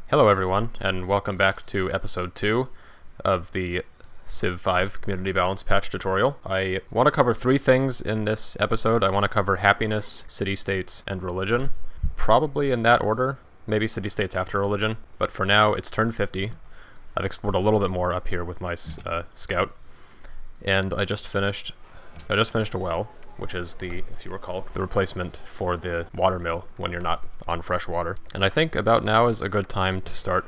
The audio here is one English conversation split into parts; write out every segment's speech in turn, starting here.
Hello everyone, and welcome back to episode 2 of the Civ 5 Community Balance Patch tutorial. I want to cover 3 things in this episode. I want to cover happiness, city-states, and religion. Probably in that order, maybe city-states after religion, but for now it's turn 50. I've explored a little bit more up here with my scout, and I just finished a well, which is the, if you recall, the replacement for the water mill when you're not on fresh water. And I think about now is a good time to start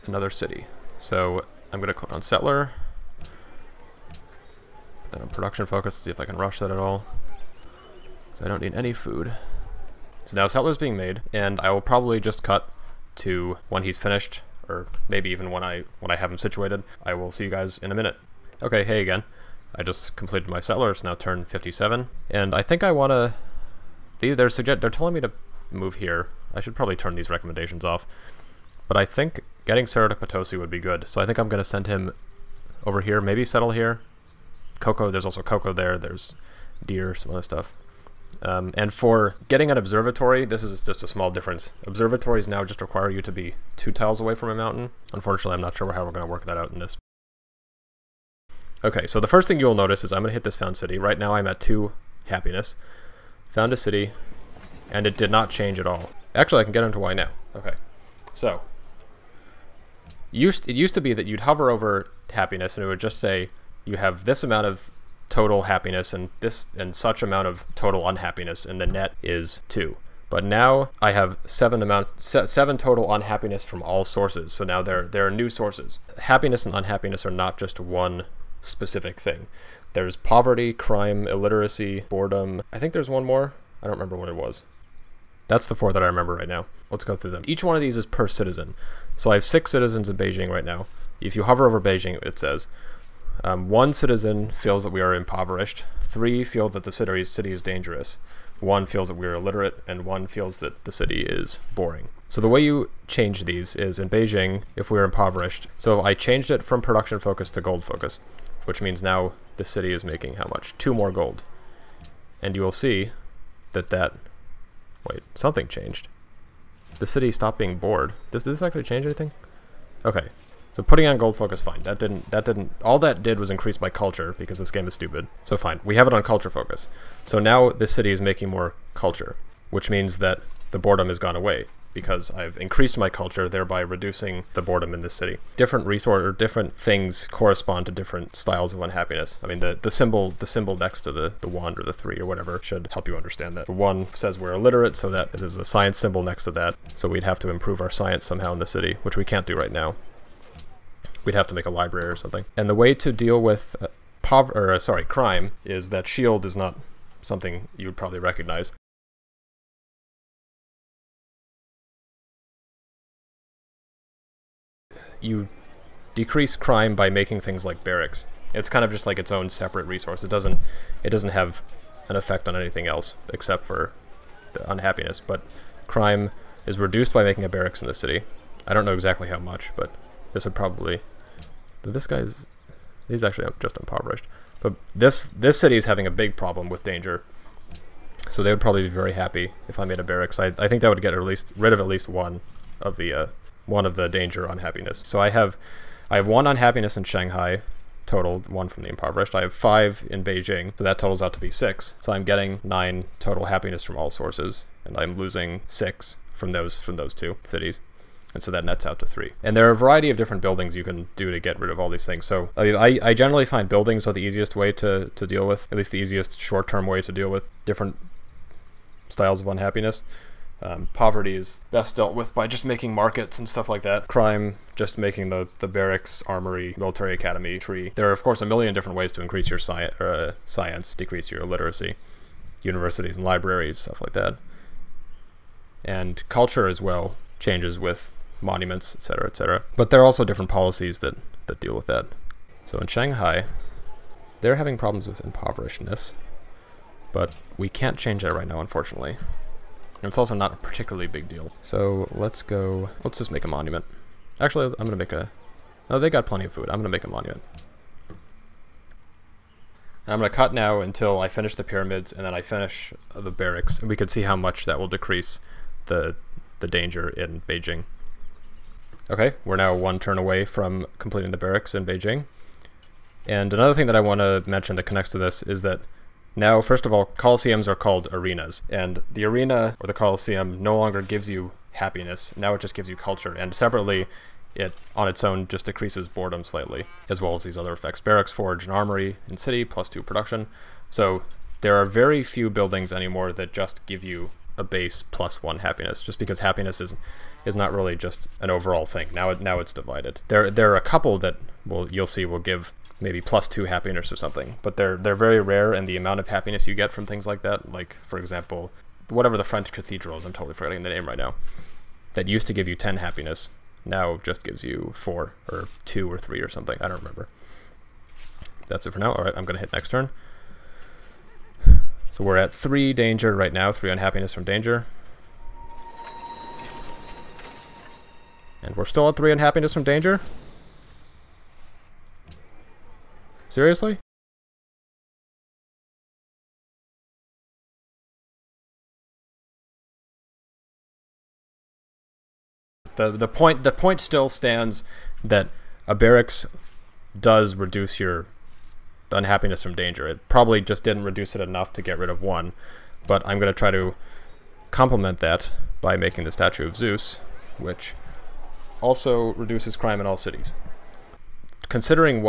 another city. So I'm going to click on settler, put that on production focus, see if I can rush that at all, because I don't need any food. So now settler's being made, and I will probably just cut to when he's finished, or maybe even when I have him situated. I will see you guys in a minute. Okay, hey again. I just completed my settler. It's now turn 57, and I think I want to. They're telling me to move here. I should probably turn these recommendations off, but I think getting Sarah to Potosi would be good. So I think I'm going to send him over here. Maybe settle here. Cocoa. There's also cocoa there. There's deer, some other stuff. And for getting an observatory, this is just a small difference. Observatories now just require you to be 2 tiles away from a mountain. Unfortunately, I'm not sure how we're going to work that out in this. Okay, so the first thing you will notice is I'm going to hit this found city. Right now I'm at 2 happiness. Found a city, and it did not change at all. Actually, I can get into why now. Okay, so it used to be that you'd hover over happiness and it would just say you have this amount of total happiness and this and such amount of total unhappiness, and the net is 2. But now I have 7 total unhappiness from all sources. So now there are new sources. Happiness and unhappiness are not just one specific thing. There's poverty, crime, illiteracy, boredom. I think there's one more. I don't remember what it was. That's the 4 that I remember right now. Let's go through them. Each one of these is per citizen. So I have 6 citizens in Beijing right now. If you hover over Beijing, it says 1 citizen feels that we are impoverished, 3 feel that the city is dangerous, 1 feels that we are illiterate, and 1 feels that the city is boring. So the way you change these is in Beijing, if we're impoverished. So I changed it from production focus to gold focus, which means now the city is making how much? 2 more gold. And you will see that wait, something changed. The city stopped being bored. Does this actually change anything? Okay, so putting on gold focus, fine. That didn't, all that did was increase my culture because this game is stupid. So fine, we have it on culture focus. So now this city is making more culture, which means that the boredom has gone away, because I've increased my culture, thereby reducing the boredom in this city. Different resource or different things correspond to different styles of unhappiness. I mean, the symbol next to the 1 or the 3 or whatever should help you understand that. The 1 says we're illiterate, so that there's a science symbol next to that. So we'd have to improve our science somehow in the city, which we can't do right now. We'd have to make a library or something. And the way to deal with crime is that shield is not something you would probably recognize. You decrease crime by making things like barracks. It's kind of just like its own separate resource. It doesn't have an effect on anything else except for the unhappiness. But crime is reduced by making a barracks in the city. I don't know exactly how much, but this would probably. He's actually just impoverished. But this city is having a big problem with danger. So they would probably be very happy if I made a barracks. I think that would get rid of at least one of the danger unhappiness. So I have 1 unhappiness in Shanghai, total 1 from the impoverished. I have 5 in Beijing, so that totals out to be 6. So I'm getting 9 total happiness from all sources, and I'm losing 6 from those 2 cities. And so that nets out to 3. And there are a variety of different buildings you can do to get rid of all these things. So I generally find buildings are the easiest way to deal with, at least the easiest short-term way to deal with different styles of unhappiness. Poverty is best dealt with by just making markets and stuff like that. Crime, just making the barracks, armory, military academy, tree. There are, of course, a million different ways to increase your science, decrease your literacy, universities and libraries, stuff like that. And culture as well changes with monuments, etc., etc. But there are also different policies that deal with that. So in Shanghai, they're having problems with impoverishedness, but we can't change that right now, unfortunately. And it's also not a particularly big deal. So let's just make a monument. Actually, I'm gonna make a, oh, they got plenty of food. I'm gonna make a monument. And I'm gonna cut now until I finish the pyramids, and then I finish the barracks, and we can see how much that will decrease the danger in Beijing. Okay, we're now one turn away from completing the barracks in Beijing. And another thing that I want to mention that connects to this is that now, first of all, Colosseums are called arenas. And the arena or the Colosseum no longer gives you happiness. Now it just gives you culture. And separately, it on its own just decreases boredom slightly, as well as these other effects. Barracks, forge, and armory in city, +2 production. So there are very few buildings anymore that just give you a base +1 happiness, just because happiness is not really just an overall thing. Now it's divided. There are a couple that you'll see will give maybe +2 happiness or something, but they're very rare, and the amount of happiness you get from things like that, like for example, whatever the French cathedrals, I'm totally forgetting the name right now, that used to give you 10 happiness, now just gives you 4 or 2 or 3 or something. I don't remember. That's it for now. All right, I'm gonna hit next turn. So we're at 3 danger right now, 3 unhappiness from danger. And we're still at 3 unhappiness from danger? Seriously? The point still stands that a barracks does reduce your unhappiness from danger. It probably just didn't reduce it enough to get rid of 1, but I'm going to try to complement that by making the statue of Zeus, which also reduces crime in all cities. Considering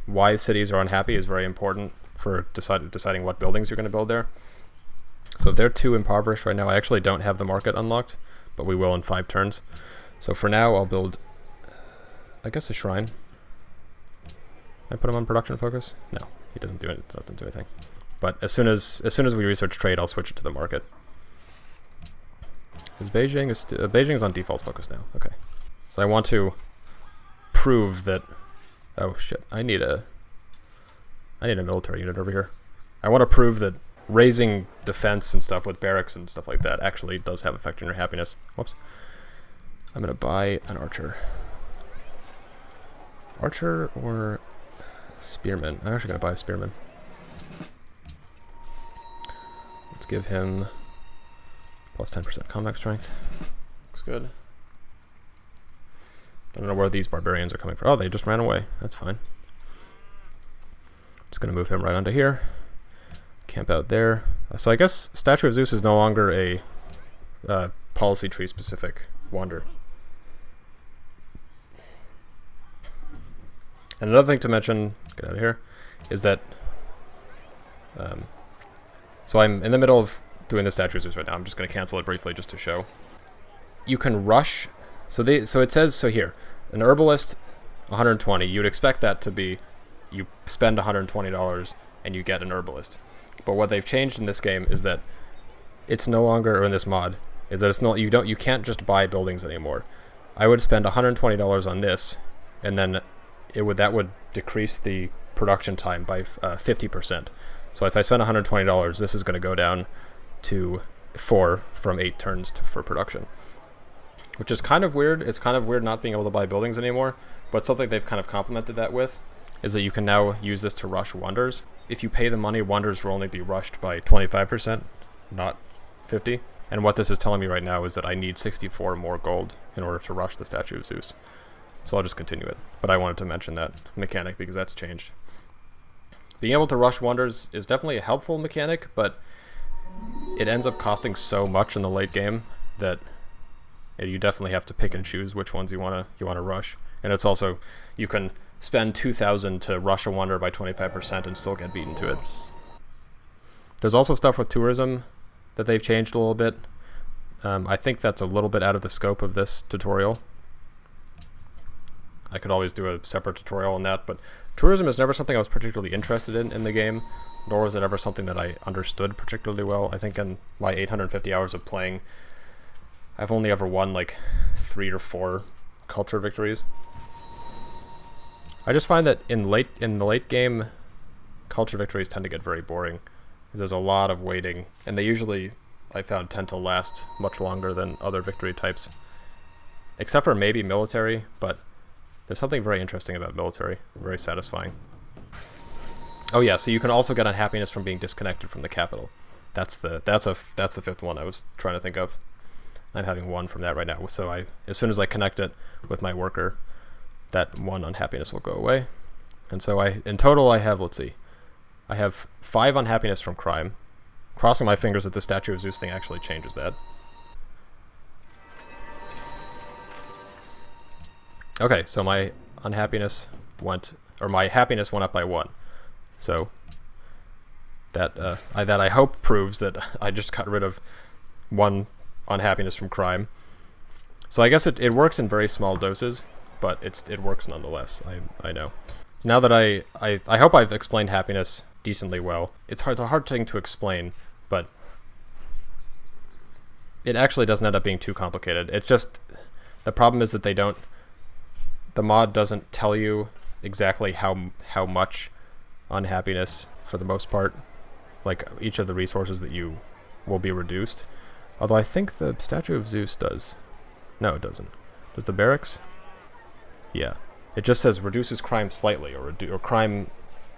why cities are unhappy is very important for deciding what buildings you're going to build there. So they're too impoverished right now. I actually don't have the market unlocked, but we will in 5 turns. So for now, I'll build, I guess, a shrine. I put him on production focus? No, he doesn't do it. It doesn't do anything. But as soon as we research trade, I'll switch it to the market. Because Beijing is on default focus now. Okay, so I want to prove that. Oh shit! I need a military unit over here. I want to prove that raising defense and stuff with barracks and stuff like that actually does have effect on your happiness. Whoops. I'm gonna buy an archer. Archer or spearman? I'm actually gonna buy a spearman. Let's give him +10% combat strength. Looks good. I don't know where these barbarians are coming from. Oh, they just ran away. That's fine. Just gonna move him right onto here. Camp out there. So I guess Statue of Zeus is no longer a policy tree specific wonder. And another thing to mention, get out of here, is that so I'm in the middle of doing the Statue of Zeus right now. I'm just going to cancel it briefly just to show. You can rush. So it says here, an herbalist, 120. You'd expect that to be, you spend $120 and you get an herbalist. But what they've changed in this game is that it's no longer, or in this mod, is that it's not, you can't just buy buildings anymore. I would spend $120 on this, and then that would decrease the production time by 50%. So if I spend $120, this is going to go down to 4 from 8 turns for production, which is kind of weird. It's kind of weird not being able to buy buildings anymore, but something they've kind of complemented that with is that you can now use this to rush wonders. If you pay the money, wonders will only be rushed by 25%, not 50. And what this is telling me right now is that I need 64 more gold in order to rush the Statue of Zeus. So I'll just continue it. But I wanted to mention that mechanic because that's changed. Being able to rush wonders is definitely a helpful mechanic, but it ends up costing so much in the late game that you definitely have to pick and choose which ones you wanna rush. And it's also, you can spend 2,000 to rush a wonder by 25% and still get beaten to it. There's also stuff with tourism that they've changed a little bit. I think that's a little bit out of the scope of this tutorial. I could always do a separate tutorial on that, but tourism is never something I was particularly interested in the game, nor was it ever something that I understood particularly well. I think in my 850 hours of playing, I've only ever won like 3 or 4 culture victories. I just find that in the late game, culture victories tend to get very boring. There's a lot of waiting, and they usually, I found, tend to last much longer than other victory types. Except for maybe military, but there's something very interesting about military, very satisfying. Oh yeah, so you can also get unhappiness from being disconnected from the capital. That's the 5th one I was trying to think of. I'm having 1 from that right now. So as soon as I connect it with my worker, that 1 unhappiness will go away. And so in total I have, let's see, I have 5 unhappiness from crime. Crossing my fingers that the Statue of Zeus thing actually changes that. Okay, so my unhappiness my happiness went up by 1. So that I hope proves that I just got rid of 1 unhappiness from crime. So I guess it works in very small doses, but it works nonetheless. I know. Now that I hope I've explained happiness decently well. It's a hard thing to explain, but it actually doesn't end up being too complicated. It's just the problem is that the mod doesn't tell you exactly how much unhappiness, for the most part, like each of the resources that you will be reduced. Although I think the Statue of Zeus does. No, it doesn't. Does the barracks? Yeah. It just says reduces crime slightly, or crime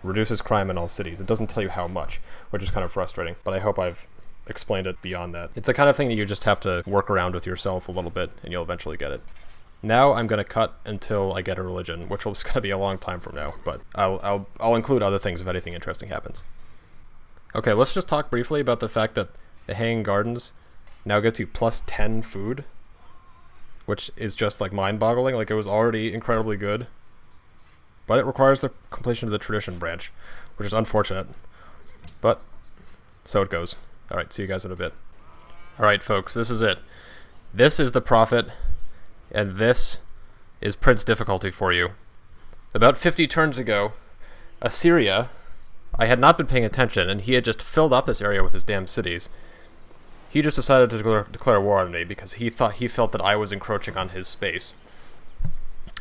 reduces crime in all cities. It doesn't tell you how much, which is kind of frustrating, but I hope I've explained it beyond that. It's the kind of thing that you just have to work around with yourself a little bit, and you'll eventually get it. Now I'm going to cut until I get a religion, which is going to be a long time from now, but I'll include other things if anything interesting happens. Okay, let's just talk briefly about the fact that the Hanging Gardens now gets you plus 10 food, which is just like mind-boggling. Like, it was already incredibly good, but it requires the completion of the tradition branch, which is unfortunate, but so it goes. Alright, see you guys in a bit. Alright folks, this is it. This is the prophet, and this is Prince difficulty for you. About 50 turns ago, Assyria, I had not been paying attention, and he had just filled up this area with his damn cities. He just decided to declare war on me because he felt that I was encroaching on his space.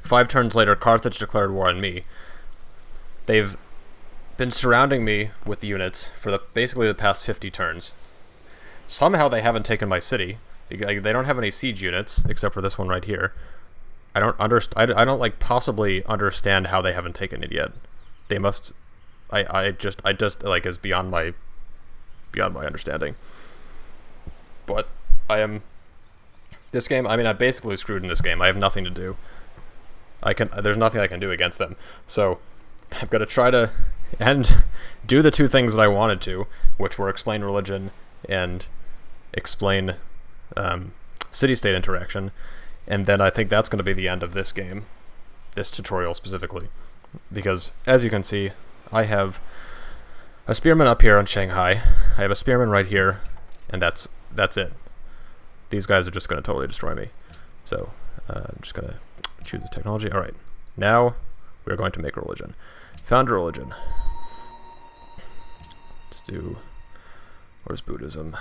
5 turns later, Carthage declared war on me. They've been surrounding me with the units for basically the past 50 turns. Somehow they haven't taken my city. They don't have any siege units except for this one right here. I don't like possibly understand how they haven't taken it yet. They must. I just like is beyond my understanding. But this game. I mean, I'm basically screwed in this game. I have nothing to do. There's nothing I can do against them. So I've got to try to do the 2 things that I wanted to, which were explain religion and explain city-state interaction, and then I think that's going to be the end of this game, this tutorial specifically, because as you can see, I have a spearman up here on Shanghai, I have a spearman right here, and that's it. These guys are just going to totally destroy me. So I'm just going to choose the technology. Alright, now we're going to make a religion. Found a religion. Let's do, where's Buddhism?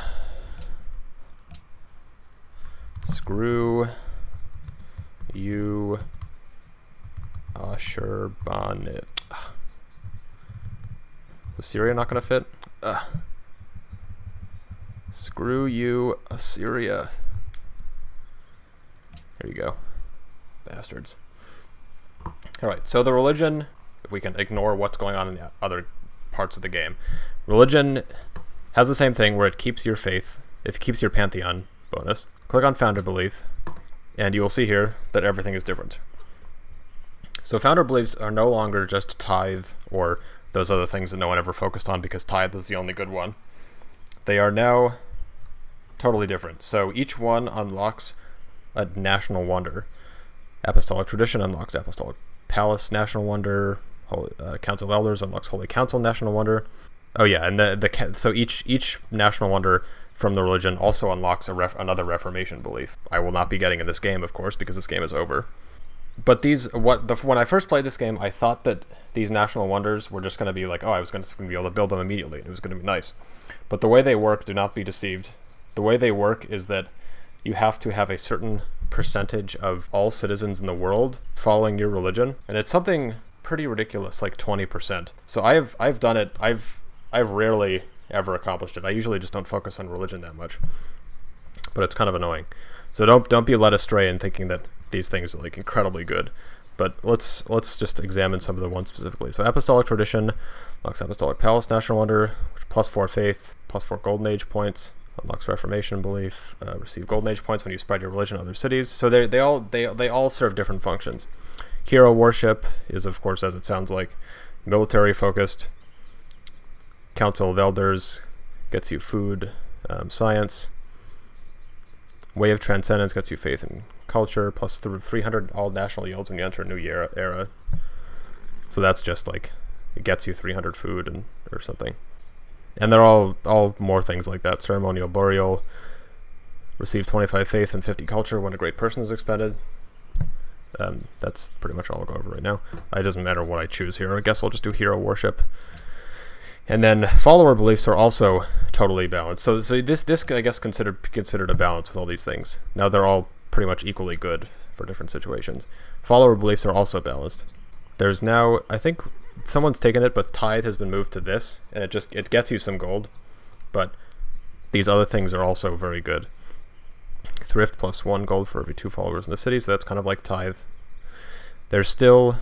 Screw you, Ashurbanipal. Is Assyria not going to fit? Screw you, Assyria. There you go. Bastards. Alright, so the religion, if we can ignore what's going on in the other parts of the game, religion has the same thing where it keeps your faith, it keeps your pantheon bonus. Click on Founder Belief, and you will see here that everything is different. So Founder Beliefs are no longer just tithe or those other things that no one ever focused on because tithe was the only good one. They are now totally different. So each one unlocks a national wonder. Apostolic Tradition unlocks Apostolic Palace National Wonder. Council of Elders unlocks Holy Council National Wonder. Oh yeah, and so each national wonder from the religion also unlocks another Reformation belief. I will not be getting in this game, of course, because this game is over. But when I first played this game, I thought that these national wonders were just going to be like, oh, I was going to be able to build them immediately, and it was going to be nice. But the way they work, do not be deceived. The way they work is that you have to have a certain percentage of all citizens in the world following your religion, and it's something pretty ridiculous, like 20%. So I've done it. I've rarely ever accomplished it. I usually just don't focus on religion that much, but it's kind of annoying. So don't be led astray in thinking that these things are like incredibly good. But let's just examine some of the ones specifically. So Apostolic Tradition unlocks Apostolic Palace National Wonder, which +4 faith, +4 Golden Age points, Unlocks Reformation belief. Receive Golden Age points when you spread your religion to other cities. So they all serve different functions. Hero worship is, of course, as it sounds like, military focused. Council of Elders gets you food, science. Way of Transcendence gets you faith and culture, plus 300 all national yields when you enter a new era. So that's just like, it gets you 300 food and or something. And they're all more things like that. Ceremonial burial, receive 25 faith and 50 culture when a great person is expended. That's pretty much all I'll go over right now. It doesn't matter what I choose here. I guess I'll just do hero worship. And then follower beliefs are also totally balanced. So this I guess considered a balance with all these things. Now they're all pretty much equally good for different situations. Follower beliefs are also balanced. There's now, I think someone's taken it, but tithe has been moved to this, and it gets you some gold, but these other things are also very good. Thrift plus 1 gold for every 2 followers in the city, so that's kind of like tithe. There's still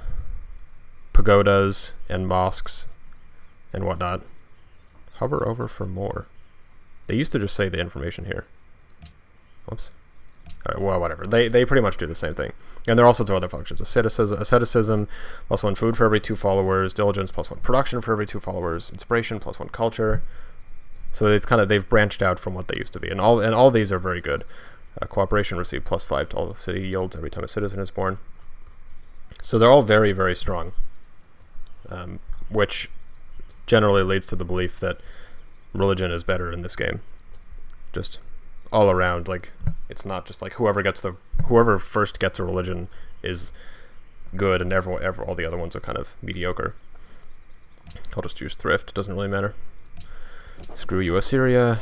pagodas and mosques and whatnot. Hover over for more. They used to just say the information here. Whoops. All right, well, whatever. They pretty much do the same thing. And there are all sorts of other functions. Asceticism plus 1 food for every 2 followers. Diligence plus 1 production for every 2 followers. Inspiration plus 1 culture. So they've branched out from what they used to be. And all these are very good. Cooperation received plus 5 to all the city yields every time a citizen is born. So they're all very, very strong. Which generally leads to the belief that religion is better in this game. Just all around, like, it's not just like whoever first gets a religion is good, and all the other ones are kind of mediocre. I'll just use thrift, it doesn't really matter. Screw you, Assyria.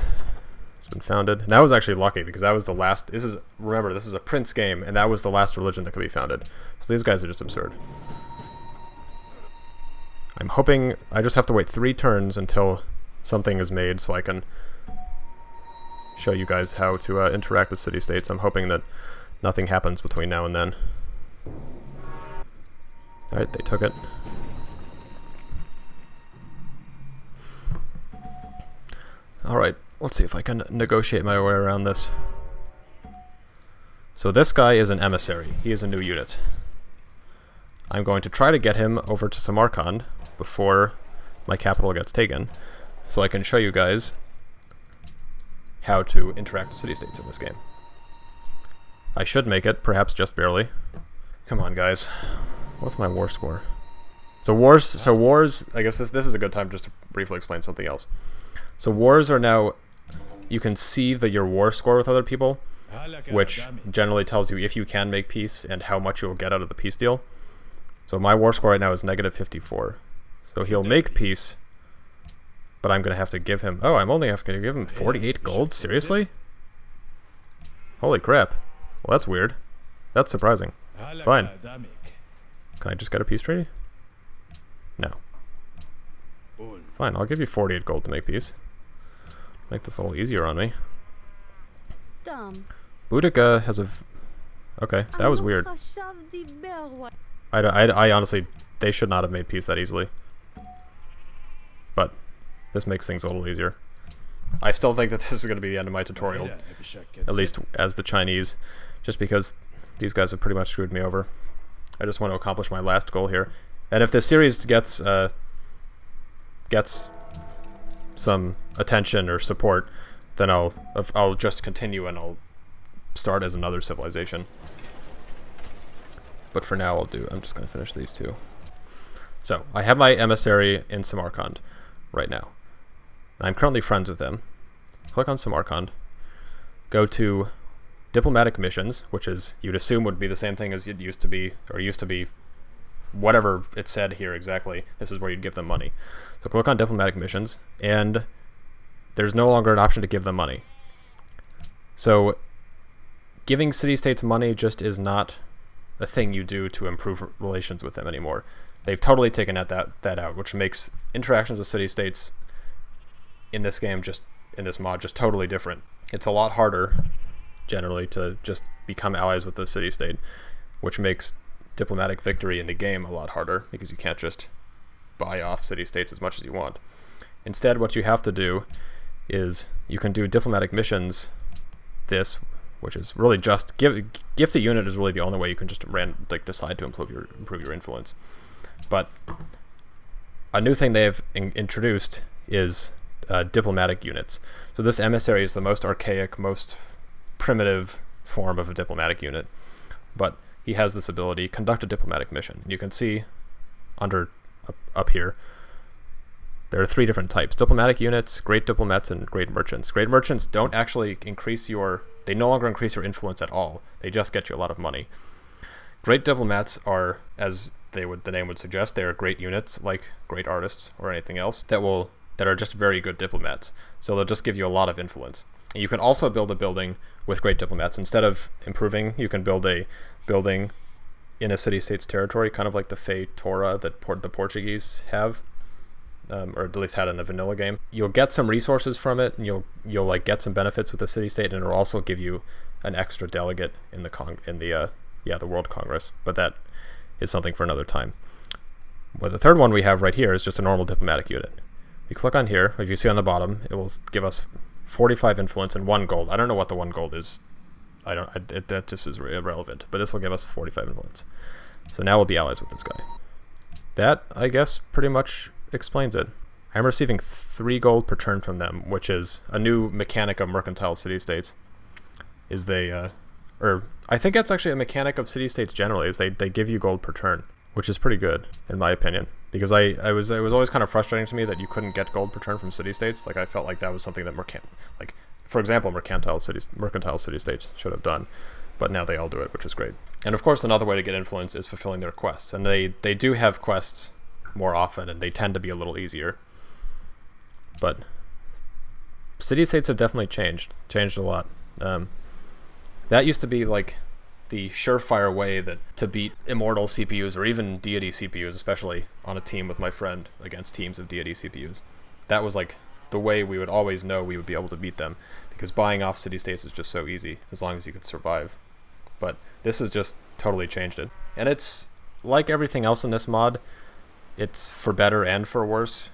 It's been founded. And that was actually lucky because that was the last. Remember, this is a prince game, and that was the last religion that could be founded. So these guys are just absurd. I'm hoping I just have to wait 3 turns until something is made so I can show you guys how to interact with city-states. I'm hoping that nothing happens between now and then. Alright, they took it. Alright, let's see if I can negotiate my way around this. So this guy is an emissary. He is a new unit. I'm going to try to get him over to Samarkand before my capital gets taken, so I can show you guys how to interact with city-states in this game. I should make it, perhaps just barely. Come on, guys. What's my war score? So wars, I guess this is a good time just to briefly explain something else. So wars are now, you can see your war score with other people, which generally tells you if you can make peace and how much you'll get out of the peace deal. So my war score right now is -54. So he'll make peace, but I'm going to have to give him... Oh, I'm only going to give him 48 gold? Seriously? Holy crap. Well, that's weird. That's surprising. Fine. Can I just get a peace treaty? No. Fine, I'll give you 48 gold to make peace. Make this a little easier on me. Boudica has a... Okay, that was weird. I honestly... They should not have made peace that easily. But this makes things a little easier. I still think that this is going to be the end of my tutorial. At least as the Chinese. Just because these guys have pretty much screwed me over. I just want to accomplish my last goal here. And if this series gets some attention or support, then I'll just continue and I'll start as another civilization. But for now I'm just going to finish these 2. So, I have my emissary in Samarkand right now. And I'm currently friends with them. Click on Samarkand. Go to diplomatic missions, which is, you'd assume would be the same thing as it used to be, or used to be, whatever it said here exactly. This is where you'd give them money. So click on diplomatic missions, and there's no longer an option to give them money. So giving city-states money just is not a thing you do to improve relations with them anymore. They've totally taken that out, which makes interactions with city-states in this game, in this mod, just totally different. It's a lot harder, generally, to just become allies with the city-state, which makes diplomatic victory in the game a lot harder, because you can't just buy off city-states as much as you want. Instead, what you have to do is you can do diplomatic missions, which is really just gift a unit is really the only way you can just decide to improve your influence. But a new thing they have introduced is diplomatic units. So this emissary is the most archaic, most primitive form of a diplomatic unit, but he has this ability, conduct a diplomatic mission. You can see up here, there are 3 different types: diplomatic units, great diplomats, and great merchants. Great merchants don't actually they no longer increase your influence at all. They just get you a lot of money. Great diplomats are, as the name would suggest, they are great units, like great artists or anything else, that are just very good diplomats. So they'll just give you a lot of influence. And you can also build a building with great diplomats. Instead of improving, you can build a building in a city-state's territory, kind of like the Fey Tora that the Portuguese have, or at least had in the vanilla game. You'll get some resources from it, and you'll like get some benefits with the city-state, and it'll also give you an extra delegate in the World Congress. But that is something for another time. Well, the third one we have right here is just a normal diplomatic unit. You click on here, if you see on the bottom, it will give us 45 influence and 1 gold. I don't know what the 1 gold is. That just is irrelevant, but this will give us 45 influence. So now we'll be allies with this guy. That, I guess, pretty much explains it. I'm receiving 3 gold per turn from them, which is a new mechanic of mercantile city-states. Or I think that's actually a mechanic of city-states generally, is they give you gold per turn, which is pretty good, in my opinion. Because it was always kind of frustrating to me that you couldn't get gold per turn from city-states. Like, I felt like that was something that for example, mercantile city-states should have done, but now they all do it, which is great. And of course, another way to get influence is fulfilling their quests, and they do have quests more often, and they tend to be a little easier. But city-states have definitely changed a lot. That used to be like the surefire way to beat immortal CPUs, or even deity CPUs, especially on a team with my friend against teams of deity CPUs. That was like the way we would always know we would be able to beat them, because buying off city-states is just so easy, as long as you could survive. But this has just totally changed it. And it's like everything else in this mod, it's for better and for worse.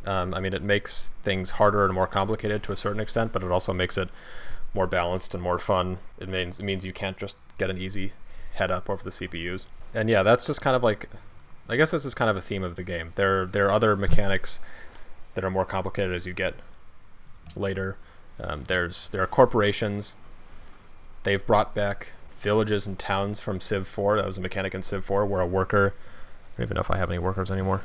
I mean, it makes things harder and more complicated to a certain extent, but it also makes it more balanced and more fun. It means you can't just get an easy head up over the CPUs. And yeah, that's just kind of like, I guess this is kind of a theme of the game. There are other mechanics that are more complicated as you get later. There are corporations. They've brought back villages and towns from Civ 4. That was a mechanic in Civ 4 where a worker, I don't even know if I have any workers anymore.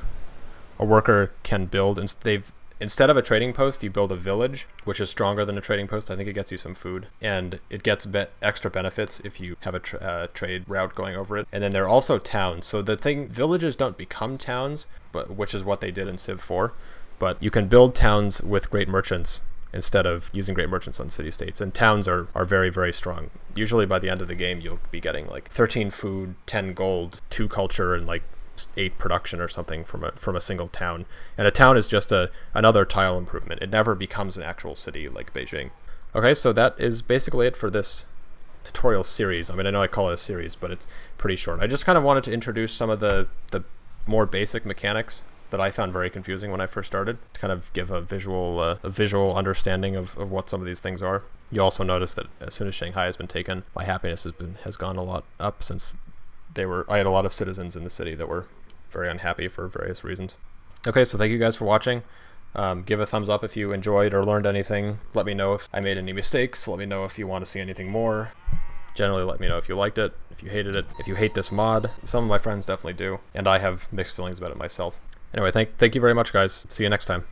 A worker can build, instead of a trading post, you build a village, which is stronger than a trading post. I think it gets you some food, and it gets extra benefits if you have a trade route going over it. And then there are also towns. So villages don't become towns, which is what they did in Civ 4, but you can build towns with great merchants instead of using great merchants on city-states. And towns are very, very strong. Usually by the end of the game, you'll be getting like 13 food, 10 gold, 2 culture, and like 8 production or something from a single town. And a town is just another tile improvement. It never becomes an actual city like Beijing. Okay, so that is basically it for this tutorial series. I mean, I know I call it a series, but it's pretty short. I just kind of wanted to introduce some of the more basic mechanics that I found very confusing when I first started, to kind of give a visual understanding of what some of these things are. You also notice that as soon as Shanghai has been taken, my happiness has gone a lot up, since I had a lot of citizens in the city that were very unhappy for various reasons. Okay, so thank you guys for watching. Give a thumbs up if you enjoyed or learned anything. Let me know if I made any mistakes. Let me know if you want to see anything more. Generally, let me know if you liked it, if you hated it, if you hate this mod. Some of my friends definitely do, and I have mixed feelings about it myself. Anyway, thank you very much, guys. See you next time.